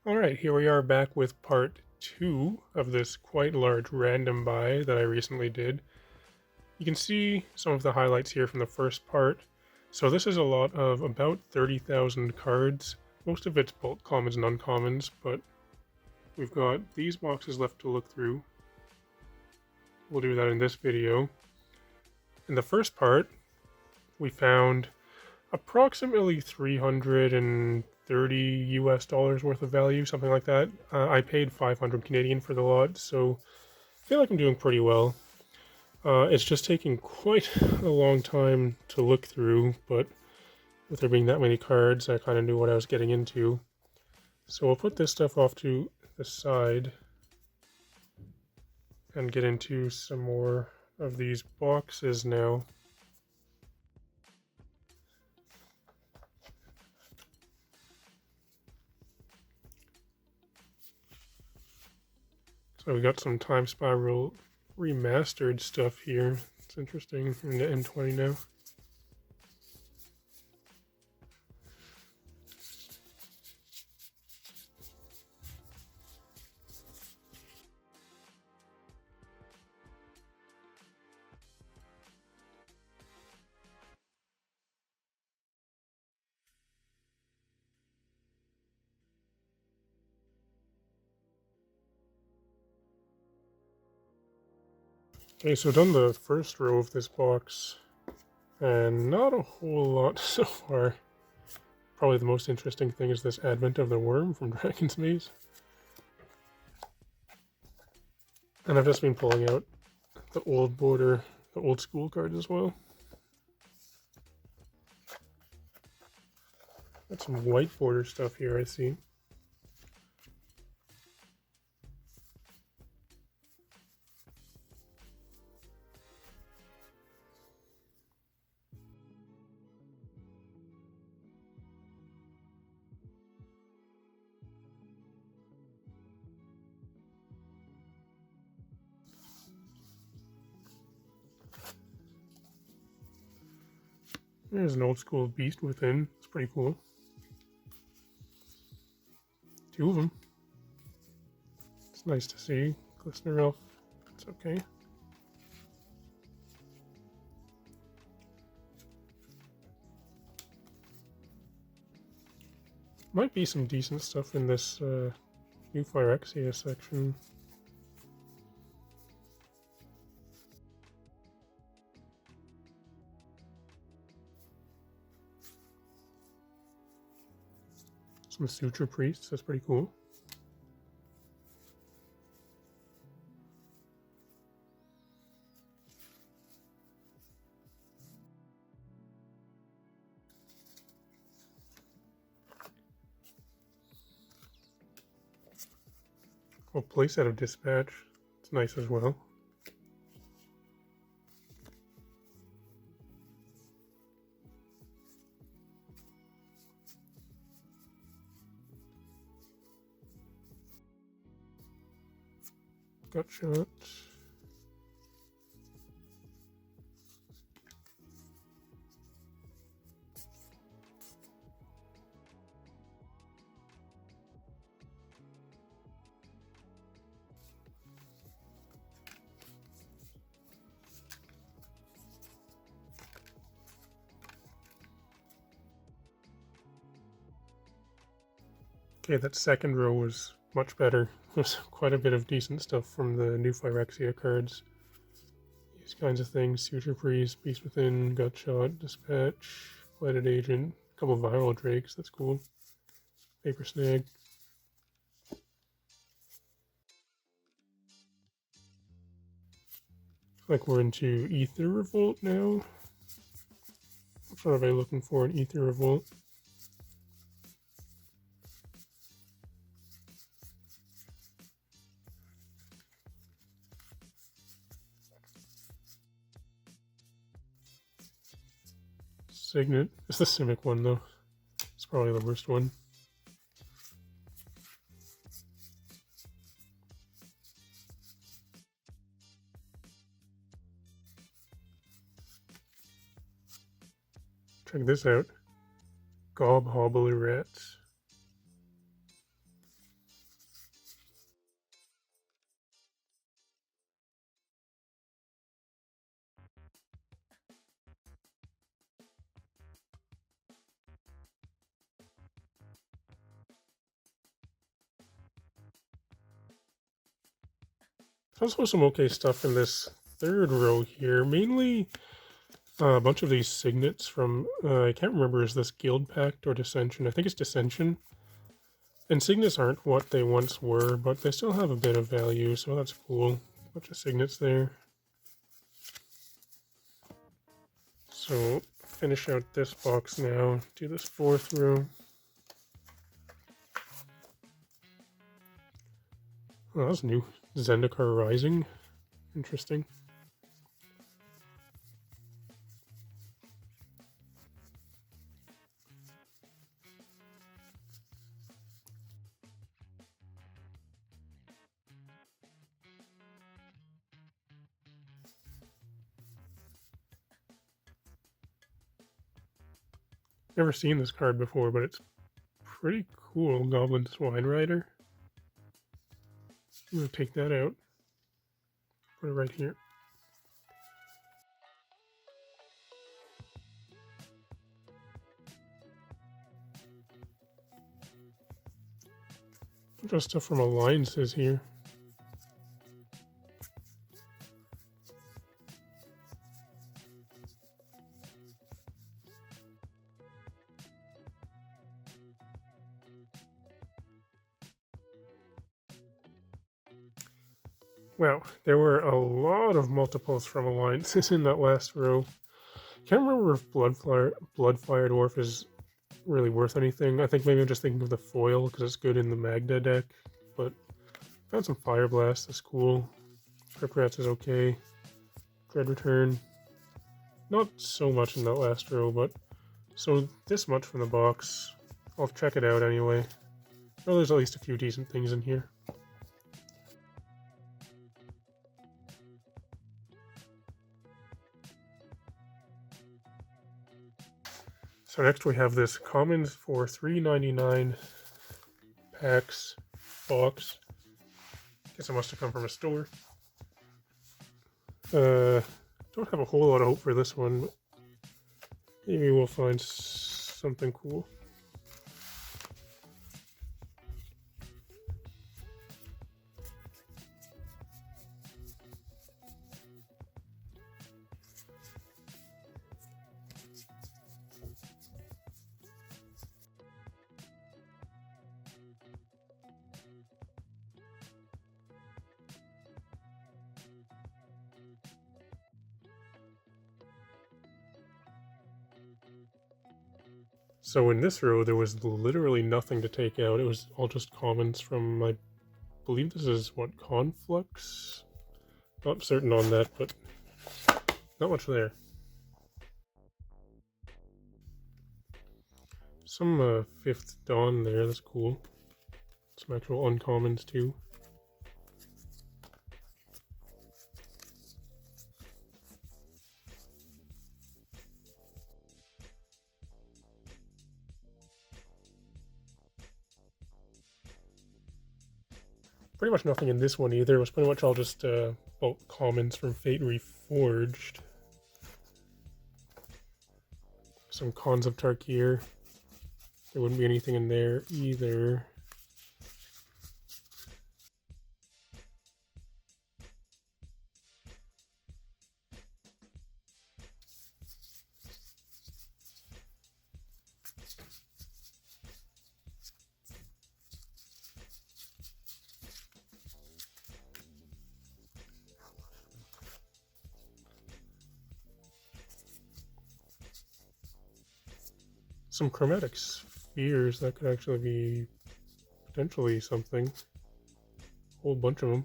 Alright, here we are back with part 2 of this quite large random buy that I recently did. You can see some of the highlights here from the first part. So this is a lot of about 30,000 cards. Most of it's bulk commons and uncommons, but we've got these boxes left to look through. We'll do that in this video. In the first part, we found approximately 330 US dollars worth of value, something like that. I paid 500 Canadian for the lot, so I feel like I'm doing pretty well. It's just taking quite a long time to look through, but with there being that many cards, I kind of knew what I was getting into. So we'll put this stuff off to the side and get into some more of these boxes now. So we got some Time Spiral remastered stuff here. It's interesting. I'm in the M20 now. Okay, so done the first row of this box, and not a whole lot so far. Probably the most interesting thing is this Advent of the Worm from Dragon's Maze. And I've just been pulling out the old border, the old school cards as well. Got some white border stuff here, I see. There's an old school Beast Within. It's pretty cool. Two of them. It's nice to see. Glistener Elf. It's okay. Might be some decent stuff in this new Phyrexia section. Some Suture Priests. That's pretty cool. Oh, playset of Dispatch. It's nice as well. Gutshot. Okay, that second row was much better. There's quite a bit of decent stuff from the new Phyrexia cards. These kinds of things: Suture Priest, Beast Within, Gutshot, Dispatch, Blighted Agent, a couple of Viral Drakes, that's cool. Paper Snag. Like we're into Ether Revolt now. What are they looking for in Ether Revolt? Signet. It's the Simic one though. It's probably the worst one. Check this out. Gob Hobbly Rats. There's also some okay stuff in this third row here, mainly a bunch of these signets from, I can't remember, is this Guild Pact or Dissension? I think it's Dissension. And signets aren't what they once were, but they still have a bit of value, so that's cool. Bunch of signets there. So finish out this box now, do this fourth row. Oh, that's new. Zendikar Rising. Interesting. Never seen this card before, but it's pretty cool. Goblin Swine Rider. I'm gonna take that out. Put it right here. Just stuff from alliances here. Wow, there were a lot of multiples from alliances in that last row. Can't remember if Bloodfire Dwarf is really worth anything. I think maybe I'm just thinking of the foil because it's good in the Magda deck, but found some Fire Blast, that's cool. Crypt Rats is okay. Dread Return. Not so much in that last row, but so this much from the box. I'll check it out anyway. Oh, there's at least a few decent things in here. So next we have this commons for $3.99 packs box. Guess it must have come from a store. Don't have a whole lot of hope for this one, but maybe we'll find something cool. So in this row, there was literally nothing to take out. It was all just commons from, I believe this is, what, Conflux? Not certain on that, but not much there. Some Fifth Dawn there, that's cool. Some actual uncommons too. Pretty much nothing in this one either. It was pretty much all just commons from Fate Reforged. Some Cons of Tarkir. There wouldn't be anything in there either. Some Chromatic Spheres, that could actually be potentially something. A whole bunch of them.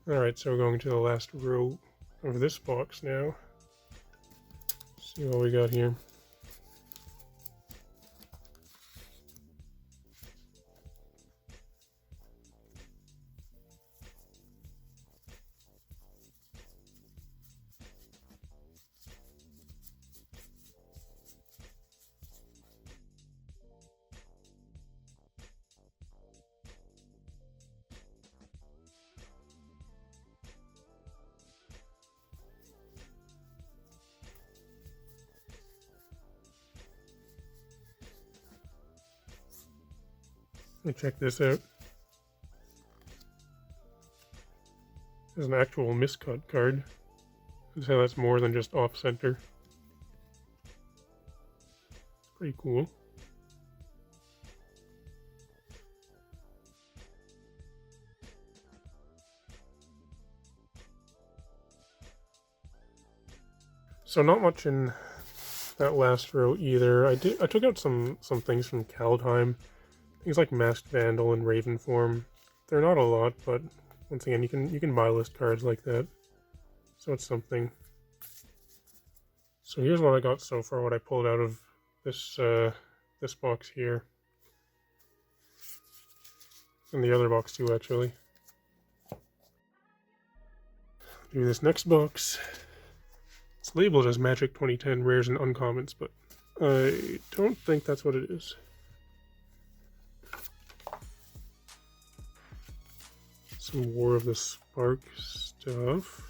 Alright, so we're going to the last row of this box now. See what we got here. Check this out. There's an actual miscut card. So that's more than just off-center. It's pretty cool. So not much in that last row either. I took out some things from Kaldheim. Things like Masked Vandal and Raven Form. They're not a lot, but once again, you can buy list cards like that. So it's something. So here's what I got so far, what I pulled out of this this box here. And the other box too, actually. Do this next box. It's labeled as Magic 2010 Rares and Uncommons, but I don't think that's what it is. Some War of the Spark stuff.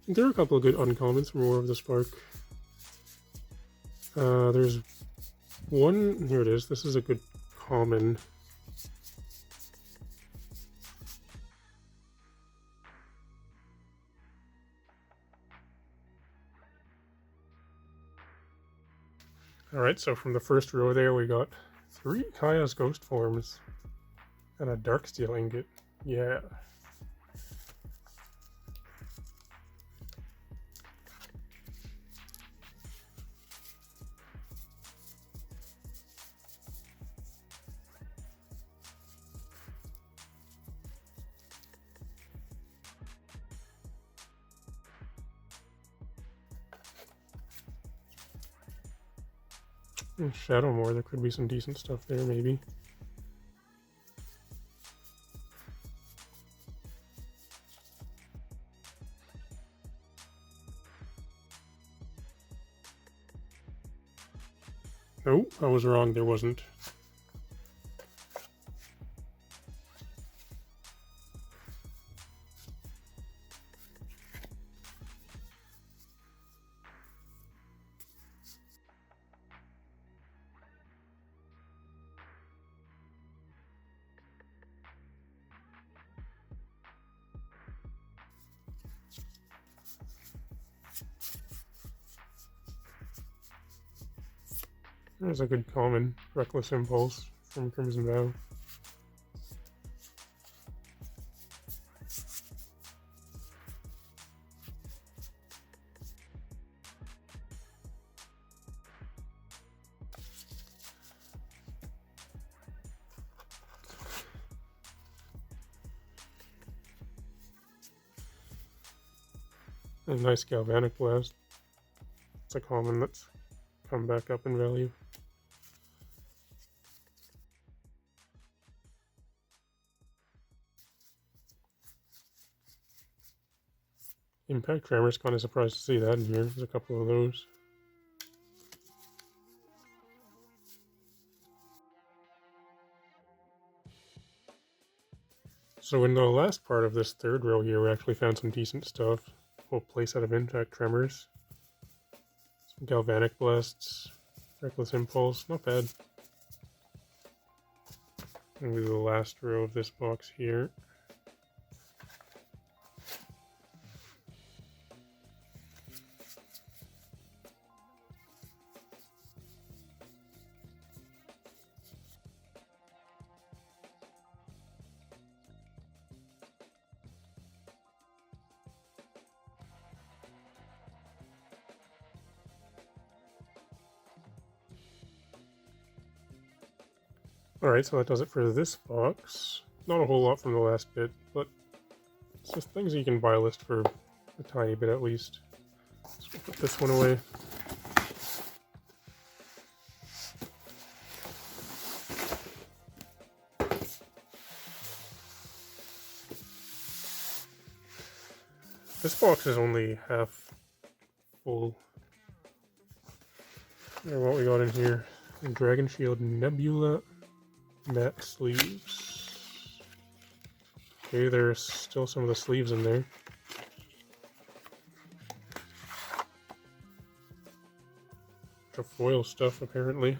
There are a couple of good uncommons from War of the Spark. There's one, here it is, this is a good common. Alright, so from the first row there we got 3 Kaya's Ghost Forms and a Darksteel Ingot. Yeah. Shadowmoor, there could be some decent stuff there, maybe. No, I was wrong, there wasn't. There's a good common, Reckless Impulse from Crimson Vow. A nice Galvanic Blast. It's a common that's come back up in value. Impact Tremors, kind of surprised to see that in here. There's a couple of those. So in the last part of this third row here, we actually found some decent stuff. Whole playset of Impact Tremors. Some Galvanic Blasts. Reckless Impulse, not bad. Maybe the last row of this box here. Alright, so that does it for this box. Not a whole lot from the last bit, but it's just things you can buy a list for a tiny bit at least. So we'll put this one away. This box is only half full. And what we got in here: Dragon Shield Nebula matte sleeves. Okay, there's still some of the sleeves in there. bunch of foil stuff apparently.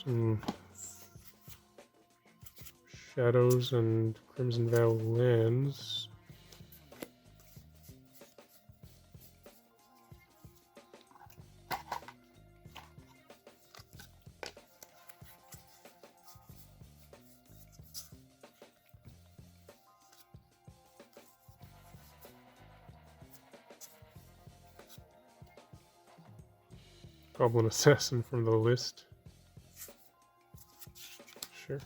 Some Shadows and Crimson Vow lands. Goblin Assassin from the list. Sure.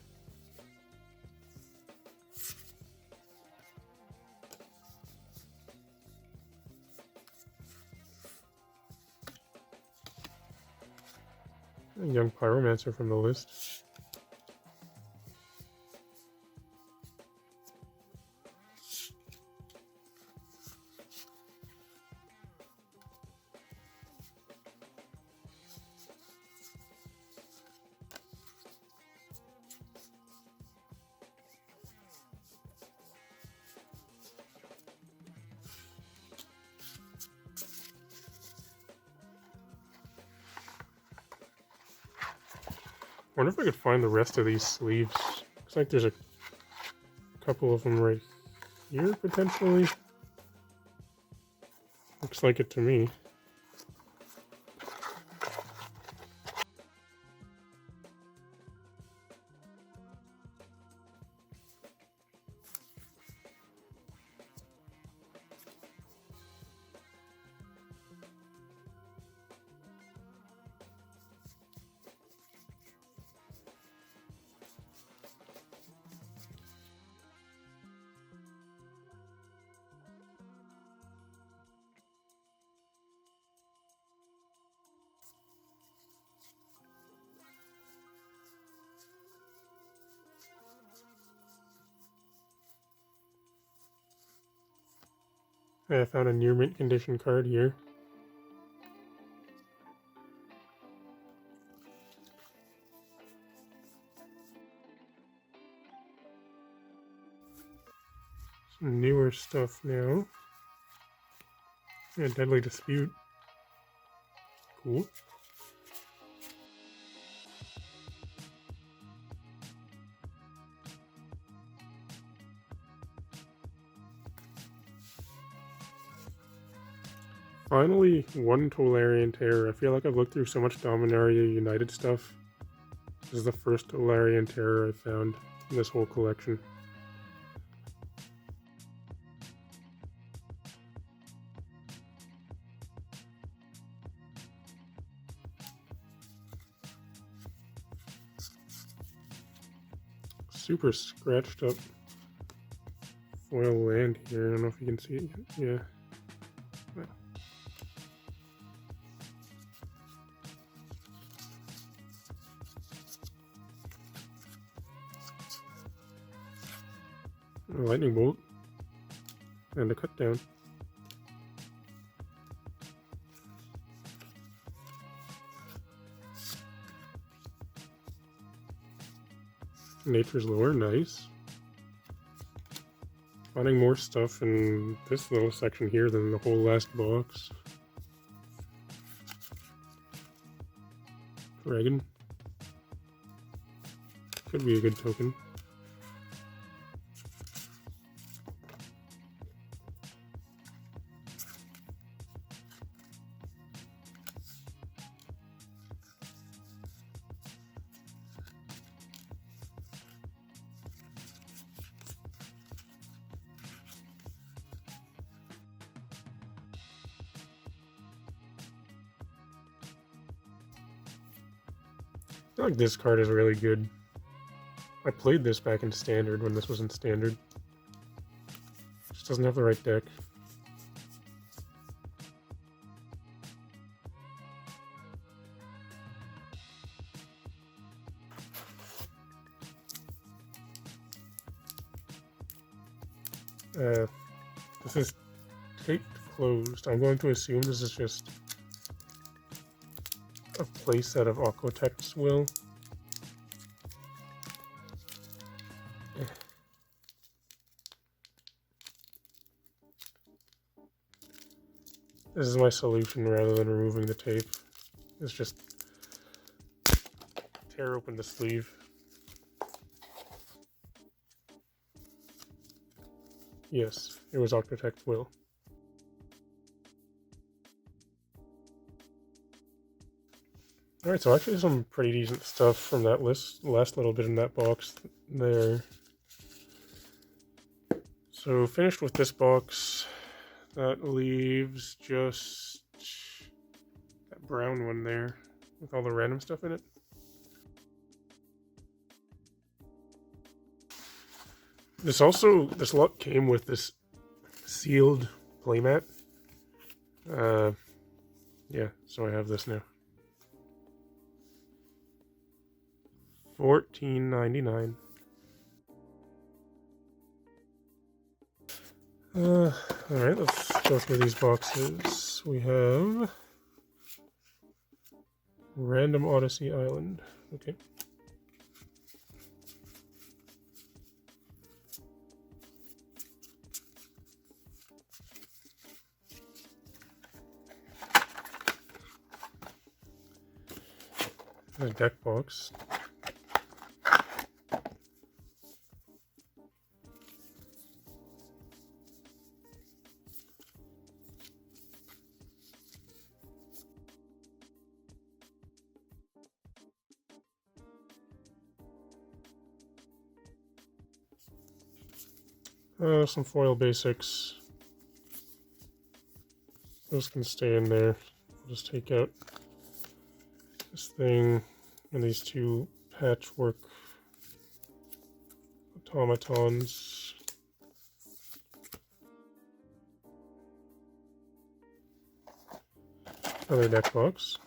A Young Pyromancer from the list. I wonder if I could find the rest of these sleeves. Looks like there's a couple of them right here, potentially. Looks like it to me. I found a near mint condition card here. Some newer stuff now. Yeah, Deadly Dispute. Cool. Finally, one Tolarian Terror. I feel like I've looked through so much Dominaria United stuff. This is the first Tolarian Terror I found in this whole collection. Super scratched up foil land here. I don't know if you can see it yet. Yeah. A lightning bolt and a cut down. Nature's Lore, nice. Finding more stuff in this little section here than the whole last box. Dragon. Could be a good token. I feel like this card is really good. I played this back in Standard when this was in Standard. Just doesn't have the right deck. This is taped closed. I'm going to assume this is just a playset of Aquatech's Will. This is my solution rather than removing the tape. It's just tear open the sleeve. Yes, it was Octotect Will. Alright, so actually some pretty decent stuff from that last little bit in that box there. So finished with this box. That leaves just that brown one there with all the random stuff in it. This lot came with this sealed playmat. Yeah, so I have this now. $14.99. Alright, let's go through these boxes. We have Random Odyssey Island. Okay. A deck box. Some foil basics. Those can stay in there. I'll just take out this thing and these two patchwork automatons. Another deck box.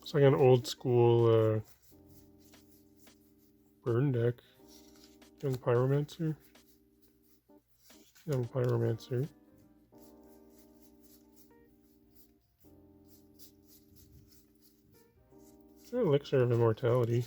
It's like an old school burn deck. Young Pyromancer. Young Pyromancer. Elixir of Immortality.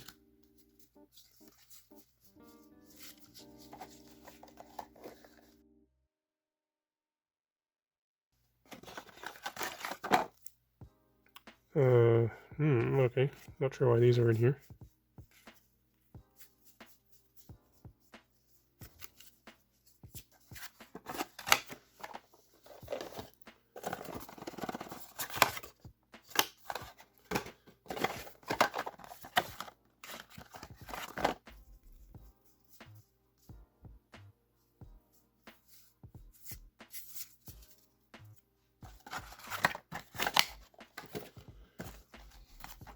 Okay. Not sure why these are in here.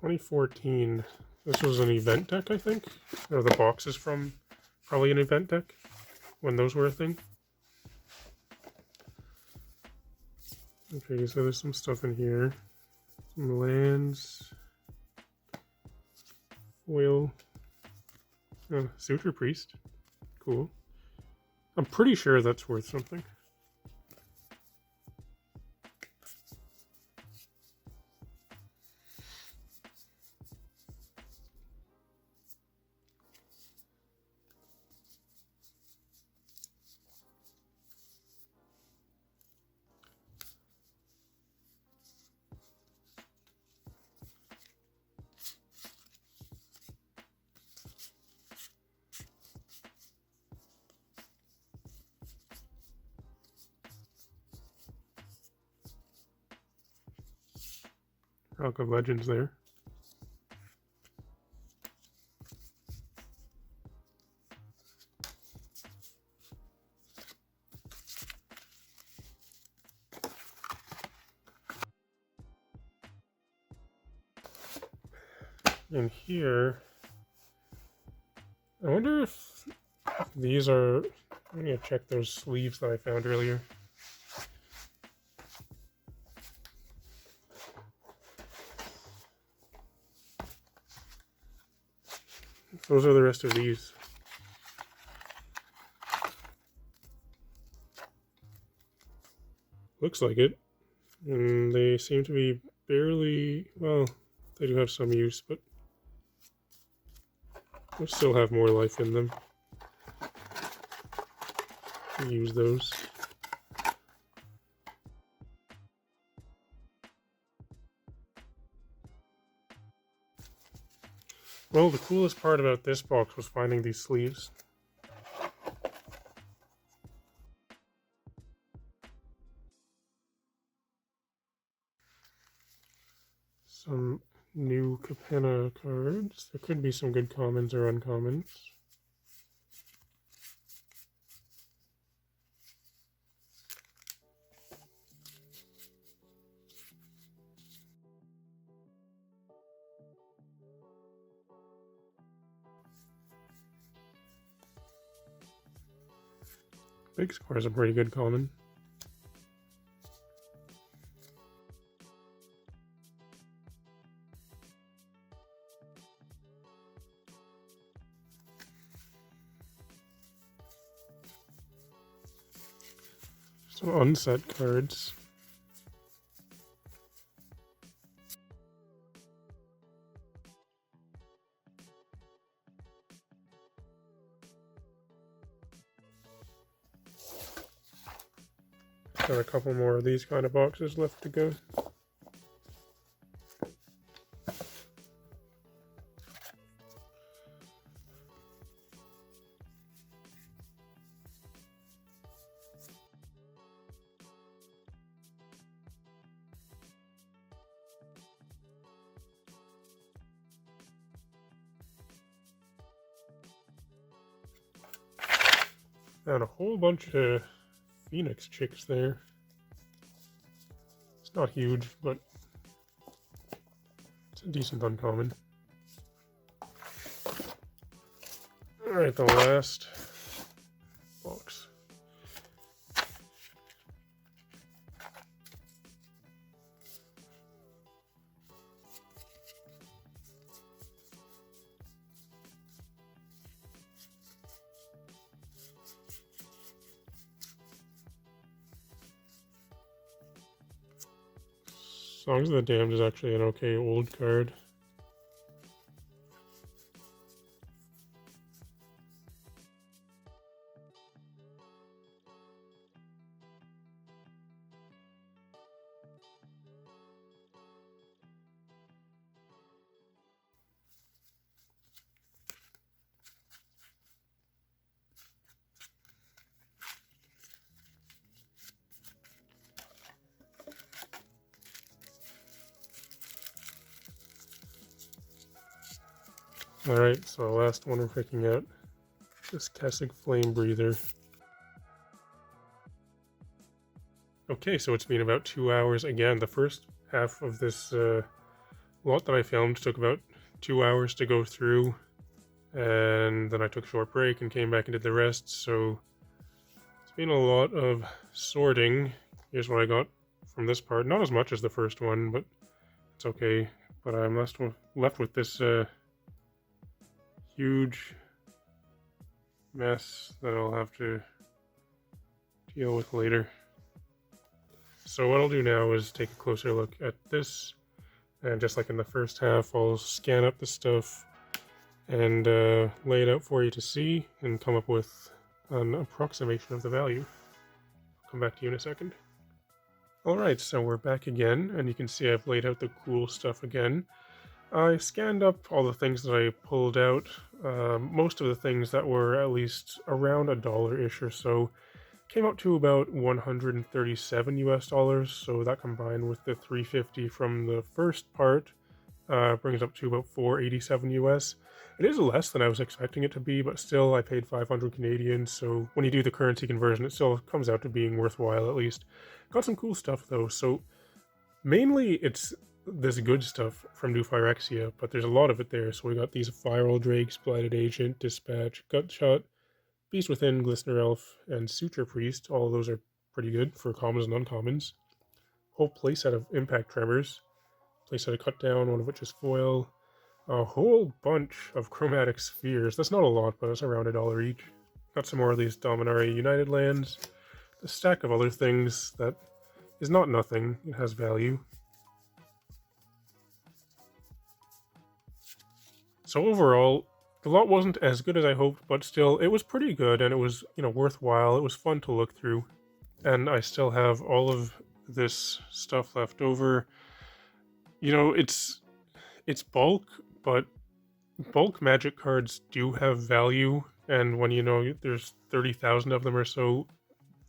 $2014. This was an event deck, I think. Or the box is from probably an event deck when those were a thing. Okay, so there's some stuff in here. Some lands. Foil. Suture Priest. Cool. I'm pretty sure that's worth something. Rock of Legends there. And here, I wonder if these are, I'm gonna check those sleeves that I found earlier. Those are the rest of these. Looks like it. And they seem to be barely, well, they do have some use, but they still have more life in them. use those. Well, the coolest part about this box was finding these sleeves. Some new Capenna cards. There could be some good commons or uncommons. Big Square is a pretty good common. Some unset cards. Got a couple more of these kind of boxes left to go. And a whole bunch of Phoenix chicks there. It's not huge, but it's a decent uncommon. Alright, the last box. Songs of the Damned is actually an okay old card. Alright, so the last one we're picking out, this Kessig Flame Breather. Okay, so it's been about 2 hours again. The first half of this lot that I filmed took about 2 hours to go through, and then I took a short break and came back and did the rest, so it's been a lot of sorting. Here's what I got from this part. Not as much as the first one, but it's okay. But I'm left with this huge mess that I'll have to deal with later. So what I'll do now is take a closer look at this, and just like in the first half, I'll scan up the stuff and lay it out for you to see and come up with an approximation of the value. I'll come back to you in a second. Alright, so we're back again, and you can see I've laid out the cool stuff again. I scanned up all the things that I pulled out, most of the things that were at least around $1-ish or so. Came up to about 137 US dollars, so that combined with the 350 from the first part brings up to about 487 US. It is less than I was expecting it to be, but still I paid 500 Canadian, so when you do the currency conversion it still comes out to being worthwhile at least. Got some cool stuff though, so mainly it's this good stuff from New Phyrexia, but there's a lot of it there. So we got these Viral Drakes, Blighted Agent, Dispatch, Gutshot, Beast Within, Glistener Elf, and Suture Priest. All of those are pretty good for commons and uncommons. Whole playset of Impact Tremors. Playset of Cut Down, one of which is foil. A whole bunch of Chromatic Spheres. That's not a lot, but it's around $1 each. Got some more of these Dominaria United lands. A stack of other things that is not nothing. It has value. So overall, The lot wasn't as good as I hoped, but still, it was pretty good, and it was, worthwhile. It was fun to look through, and I still have all of this stuff left over. It's bulk, but bulk magic cards do have value, and when there's 30,000 of them or so,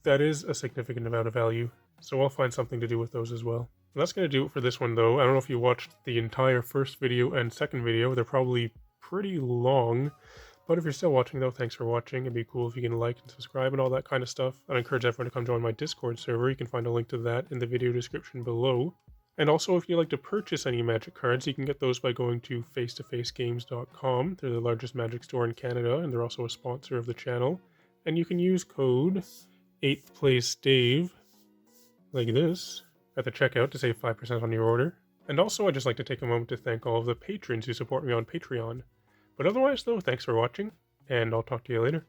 that is a significant amount of value. So I'll find something to do with those as well. And that's going to do it for this one, though. I don't know if you watched the entire first video and second video. They're probably pretty long. But if you're still watching, though, thanks for watching. It'd be cool if you can like and subscribe and all that kind of stuff. I'd encourage everyone to come join my Discord server. You can find a link to that in the video description below. And also, if you'd like to purchase any Magic cards, you can get those by going to facetofacegames.com. They're the largest Magic store in Canada, and they're also a sponsor of the channel. And you can use code 8th Place Dave, like this, at the checkout to save 5% on your order. And also, I'd just like to take a moment to thank all of the patrons who support me on Patreon. But otherwise, though, thanks for watching, and I'll talk to you later.